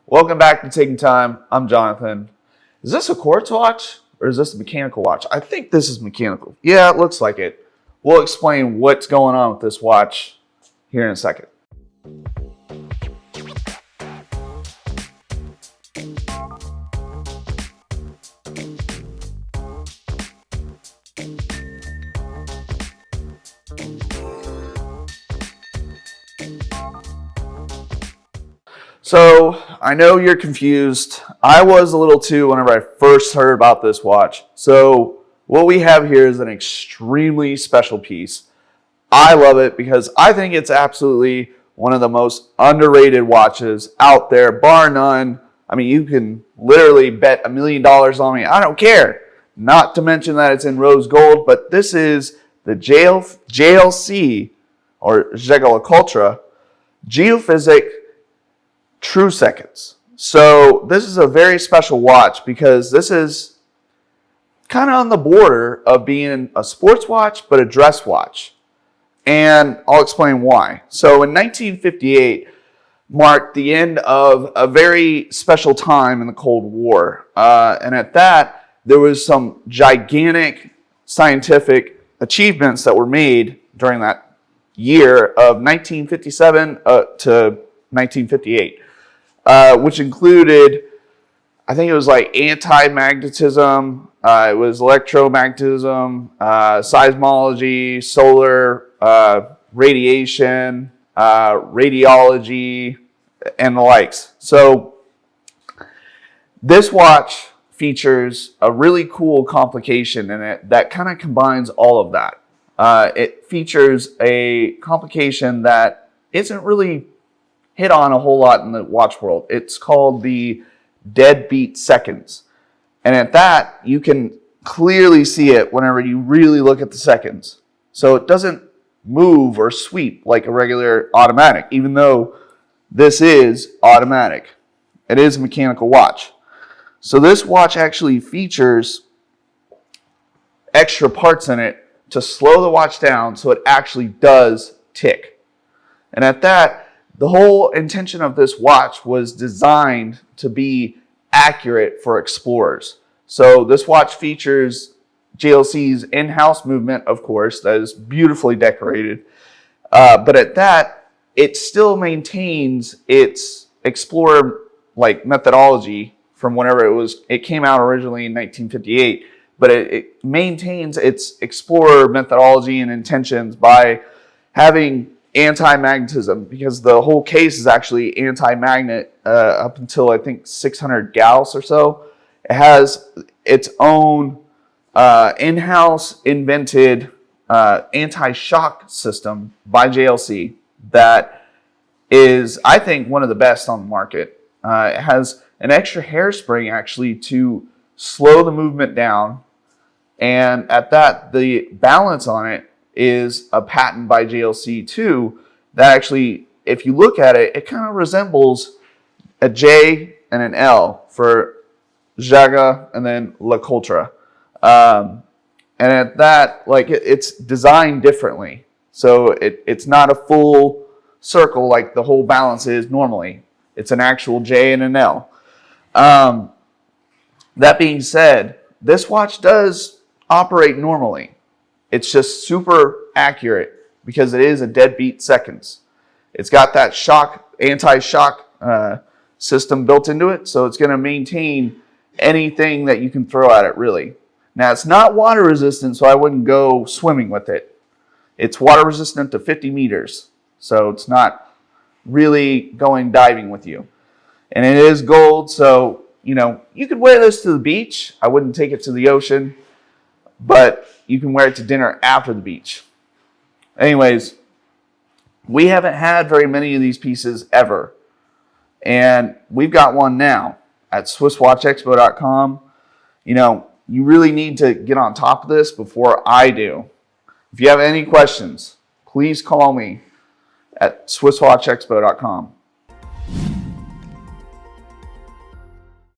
Welcome back to Taking Time. I'm Jonathan. Is this a quartz watch or is this a mechanical watch? I think this is mechanical. Yeah, it looks like it. We'll explain what's going on with this watch here in a second. So I know you're confused. I was a little too whenever I first heard about this watch. So what we have here is an extremely special piece. I love it because I think it's absolutely one of the most underrated watches out there, bar none. I mean, you can literally bet $1 million on me. I don't care. Not to mention that it's in rose gold, but this is the JLC or Jaeger-LeCoultre Geophysic True Seconds. So this is a very special watch because this is kind of on the border of being a sports watch, but a dress watch. And I'll explain why. So in 1958 marked the end of a very special time in the Cold War. And at that, there was some gigantic scientific achievements that were made during that year of 1957 to 1958. Which included, I think it was like anti-magnetism, it was electromagnetism, seismology, solar radiation, radiology, and the likes. So this watch features a really cool complication in it that kind of combines all of that. It features a complication that isn't really hit on a whole lot in the watch world. It's called the deadbeat seconds. And at that, you can clearly see it whenever you really look at the seconds. So it doesn't move or sweep like a regular automatic, even though this is automatic. It is a mechanical watch. So this watch actually features extra parts in it to slow the watch down so it actually does tick. And at that, the whole intention of this watch was designed to be accurate for explorers. So this watch features JLC's in-house movement, of course, that is beautifully decorated. But at that, it still maintains its explorer-like methodology from whenever it came out originally in 1958. But it maintains its explorer methodology and intentions by having anti-magnetism, because the whole case is actually anti-magnet up until I think 600 Gauss or so. It has its own in-house invented anti-shock system by JLC that is, I think, one of the best on the market. It has an extra hairspring actually to slow the movement down, and at that, the balance on it is a patent by JLC too, that actually, if you look at it, it kind of resembles a J and an L for Jaeger and then LeCoultre. And at that, like it's designed differently. So it's not a full circle like the whole balance is normally. It's an actual J and an L. That being said, this watch does operate normally. It's just super accurate because it is a deadbeat seconds. It's got that anti-shock system built into it, so it's going to maintain anything that you can throw at it, really. Now, it's not water resistant, so I wouldn't go swimming with it. It's water resistant to 50 meters, so it's not really going diving with you. And it is gold, so, you could wear this to the beach. I wouldn't take it to the ocean, but you can wear it to dinner after the beach. Anyways, we haven't had very many of these pieces ever. And we've got one now at SwissWatchExpo.com. You really need to get on top of this before I do. If you have any questions, please call me at SwissWatchExpo.com.